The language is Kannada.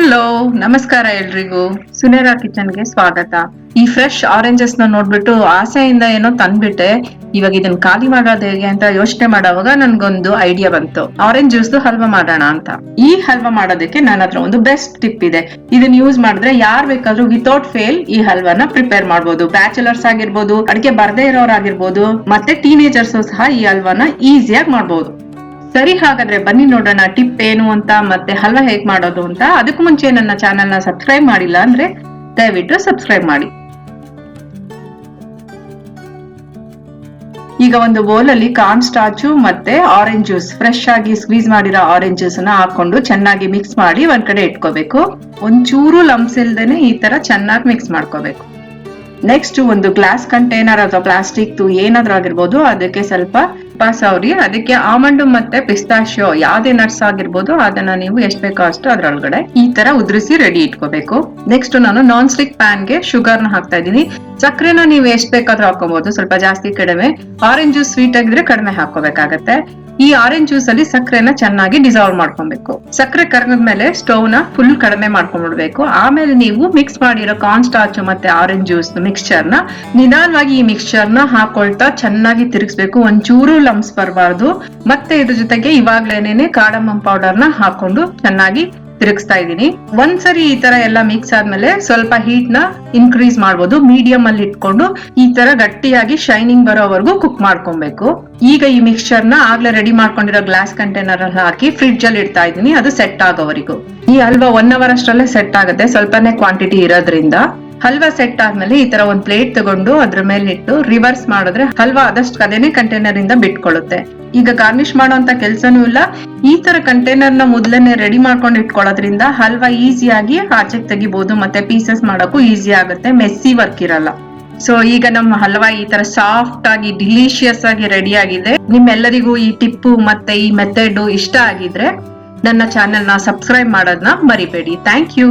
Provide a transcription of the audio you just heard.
ಹಲೋ ನಮಸ್ಕಾರ ಎಲ್ರಿಗೂ ಸುನೇರಾ ಕಿಚನ್ಗೆ ಸ್ವಾಗತ. ಈ ಫ್ರೆಶ್ ಆರೆಂಜಸ್ ನ ನೋಡ್ಬಿಟ್ಟು ಆಸೆಯಿಂದ ಏನೋ ತಂದ್ಬಿಟ್ಟೆ. ಇವಾಗ ಇದನ್ನ ಖಾಲಿ ಮಾಡೋದು ಹೇಗೆ ಅಂತ ಯೋಚನೆ ಮಾಡೋವಾಗ ನನ್ಗೊಂದು ಐಡಿಯಾ ಬಂತು. ಆರೆಂಜ್ ಜ್ಯೂಸ್ ಹಲ್ವಾ ಮಾಡೋಣ ಅಂತ. ಈ ಹಲ್ವಾ ಮಾಡೋದಕ್ಕೆ ನನ್ನ ಹತ್ರ ಒಂದು ಬೆಸ್ಟ್ ಟಿಪ್ ಇದೆ. ಇದನ್ನ ಯೂಸ್ ಮಾಡಿದ್ರೆ ಯಾರ್ ಬೇಕಾದ್ರೂ ವಿತೌಟ್ ಫೇಲ್ ಈ ಹಲ್ವಾನ ಪ್ರಿಪೇರ್ ಮಾಡ್ಬೋದು. ಬ್ಯಾಚುಲರ್ಸ್ ಆಗಿರ್ಬೋದು, ಅಡಿಗೆ ಬರ್ದೇ ಇರೋರಾಗಿರ್ಬೋದು, ಮತ್ತೆ ಟೀನೇಜರ್ಸ್ ಸಹ ಈ ಹಲ್ವಾನ ಈಸಿಯಾಗಿ ಮಾಡ್ಬೋದು. ಸರಿ, ಹಾಗಾದ್ರೆ ಬನ್ನಿ ನೋಡೋಣ ಟಿಪ್ ಏನು ಅಂತ, ಮತ್ತೆ ಹಲ್ವಾ ಹೇಗ್ ಮಾಡೋದು ಅಂತ. ಅದಕ್ಕೂ ಮುಂಚೆ ನನ್ನ ಚಾನೆಲ್ ನ ಸಬ್ಸ್ಕ್ರೈಬ್ ಮಾಡಿಲ್ಲ ಅಂದ್ರೆ ದಯವಿಟ್ಟು ಸಬ್ಸ್ಕ್ರೈಬ್ ಮಾಡಿ. ಈಗ ಒಂದು ಬೌಲ್ ಅಲ್ಲಿ ಕಾರ್ನ್ ಸ್ಟಾರ್ಚ್ ಮತ್ತೆ ಆರೆಂಜ್ ಜ್ಯೂಸ್, ಫ್ರೆಶ್ ಆಗಿ ಸ್ಕ್ವೀಸ್ ಮಾಡಿರೋ ಆರೆಂಜ್ ಜ್ಯೂಸ್ ನ ಹಾಕೊಂಡು ಚೆನ್ನಾಗಿ ಮಿಕ್ಸ್ ಮಾಡಿ ಒಂದ್ ಕಡೆ ಇಟ್ಕೋಬೇಕು. ಒಂಚೂರು ಲಂಪ್ಸ್ ಇಲ್ದೇನೆ ಈ ತರ ಚೆನ್ನಾಗಿ ಮಿಕ್ಸ್ ಮಾಡ್ಕೋಬೇಕು. ನೆಕ್ಸ್ಟ್ ಒಂದು ಗ್ಲಾಸ್ ಕಂಟೈನರ್ ಅಥವಾ ಪ್ಲಾಸ್ಟಿಕ್ ಏನಾದ್ರೂ ಆಗಿರ್ಬೋದು, ಅದಕ್ಕೆ ಸ್ವಲ್ಪ ಸೌರಿ ಅದಕ್ಕೆ ಆಮಂಡ್ ಮತ್ತೆ ಪಿಸ್ತಾಶಿಯೋ ಯಾವ್ದೇ ನಟ್ಸ್ ಆಗಿರ್ಬೋದು ಅದನ್ನ ನೀವು ಎಷ್ಟು ಬೇಕೋ ಅಷ್ಟು ಅದ್ರೊಳಗಡೆ ಈ ತರ ಉದ್ರಿಸಿ ರೆಡಿ ಇಟ್ಕೋಬೇಕು. ನೆಕ್ಸ್ಟ್ ನಾನು ನಾನ್ ಸ್ಟಿಕ್ ಪ್ಯಾನ್ ಗೆ ಶುಗರ್ ನ ಹಾಕ್ತಾ ಇದ್ದೀನಿ. ಸಕ್ಕರೆನ ನೀವು ಎಷ್ಟ್ ಬೇಕಾದ್ರೂ ಹಾಕೋಬಹುದು, ಸ್ವಲ್ಪ ಜಾಸ್ತಿ ಕಡಿಮೆ. ಆರೆಂಜ್ ಜ್ಯೂಸ್ ಸ್ವೀಟ್ ಆಗಿದ್ರೆ ಕಡಿಮೆ ಹಾಕೋಬೇಕಾಗತ್ತೆ. ಈ ಆರೆಂಜ್ ಜ್ಯೂಸ್ ಅಲ್ಲಿ ಸಕ್ಕರೆನ ಚೆನ್ನಾಗಿ ಡಿಸಾಲ್ವ್ ಮಾಡ್ಕೊಬೇಕು. ಸಕ್ಕರೆ ಕರಗದ್ಮೇಲೆ ಸ್ಟವ್ ನ ಫುಲ್ ಕಡಿಮೆ ಮಾಡ್ಕೊಂಡ್ಬಿಡ್ಬೇಕು. ಆಮೇಲೆ ನೀವು ಮಿಕ್ಸ್ ಮಾಡಿರೋ ಕಾರ್ನ್ ಸ್ಟಾರ್ಚ್ ಮತ್ತೆ ಆರೆಂಜ್ ಜ್ಯೂಸ್ ಮಿಕ್ಸ್ಚರ್ ನ ನಿಧಾನವಾಗಿ ಈ ಮಿಕ್ಸ್ಚರ್ ನ ಹಾಕೊಳ್ತಾ ಚೆನ್ನಾಗಿ ತಿರುಗಿಸ್ಬೇಕು. ಒಂಚೂರು ಲಂಪ್ಸ್ ಬರಬಾರ್ದು. ಮತ್ತೆ ಇದ್ರ ಜೊತೆಗೆ ಇವಾಗ್ಲೇನೆ ಕಾರ್ಡಮಮ್ ಪೌಡರ್ ನ ಹಾಕೊಂಡು ಚೆನ್ನಾಗಿ ತಿರುಗಿಸ್ತಾ ಇದ್ದೀನಿ. ಒಂದ್ಸರಿ ಈ ತರ ಎಲ್ಲ ಮಿಕ್ಸ್ ಆದ್ಮೇಲೆ ಸ್ವಲ್ಪ ಹೀಟ್ ನ ಇನ್ಕ್ರೀಸ್ ಮಾಡ್ಬೋದು. ಮೀಡಿಯಂ ಅಲ್ಲಿ ಇಟ್ಕೊಂಡು ಈ ತರ ಗಟ್ಟಿಯಾಗಿ ಶೈನಿಂಗ್ ಬರೋವರೆಗೂ ಕುಕ್ ಮಾಡ್ಕೊಬೇಕು. ಈಗ ಈ ಮಿಕ್ಸ್ಚರ್ ನ ಆಗ್ಲೇ ರೆಡಿ ಮಾಡ್ಕೊಂಡಿರೋ ಗ್ಲಾಸ್ ಕಂಟೈನರ್ ಅಲ್ಲಿ ಹಾಕಿ ಫ್ರಿಡ್ಜ್ ಅಲ್ಲಿ ಇಡ್ತಾ ಇದ್ದೀನಿ, ಅದು ಸೆಟ್ ಆಗೋವರೆಗೂ. ಈ ಹಲ್ವಾ 1 hour ಅಷ್ಟರಲ್ಲೇ ಸೆಟ್ ಆಗುತ್ತೆ, ಸ್ವಲ್ಪನೇ ಕ್ವಾಂಟಿಟಿ ಇರೋದ್ರಿಂದ. ಹಲ್ವಾ ಸೆಟ್ ಆದ್ಮೇಲೆ ಈ ತರ ಒಂದ್ ಪ್ಲೇಟ್ ತಗೊಂಡು ಅದ್ರ ಮೇಲೆ ಇಟ್ಟು ರಿವರ್ಸ್ ಮಾಡಿದ್ರೆ ಹಲ್ವಾ ಆದಷ್ಟು ಅದೇನೆ ಕಂಟೈನರ್ ಇಂದ ಬಿಟ್ಕೊಳ್ಳುತ್ತೆ. ಈಗ ಗಾರ್ನಿಶ್ ಮಾಡೋಂತ ಕೆಲ್ಸನೂ ಇಲ್ಲ. ಈ ತರ ಕಂಟೈನರ್ ನ ಮೊದಲನೇ ರೆಡಿ ಮಾಡ್ಕೊಂಡು ಇಟ್ಕೊಳ್ಳೋದ್ರಿಂದ ಹಲ್ವಾ ಈಸಿಯಾಗಿ ಆಚೆಗೆ ತೆಗಿಬಹುದು, ಮತ್ತೆ ಪೀಸಸ್ ಮಾಡೋಕ್ಕೂ ಈಸಿ ಆಗುತ್ತೆ, ಮೆಸ್ಸಿ ವರ್ಕ್ ಇರಲ್ಲ. ಸೊ ಈಗ ನಮ್ಮ ಹಲ್ವಾ ಈ ತರ ಸಾಫ್ಟ್ ಆಗಿ ಡಿಲಿಷಿಯಸ್ ಆಗಿ ರೆಡಿ ಆಗಿದೆ. ನಿಮ್ಮೆಲ್ಲರಿಗೂ ಈ ಟಿಪ್ಪು ಮತ್ತೆ ಈ ಮೆಥಡ್ ಇಷ್ಟ ಆಗಿದ್ರೆ ನನ್ನ ಚಾನೆಲ್ ನ ಸಬ್ಸ್ಕ್ರೈಬ್ ಮಾಡೋದನ್ನ ಮರಿಬೇಡಿ. Thank you.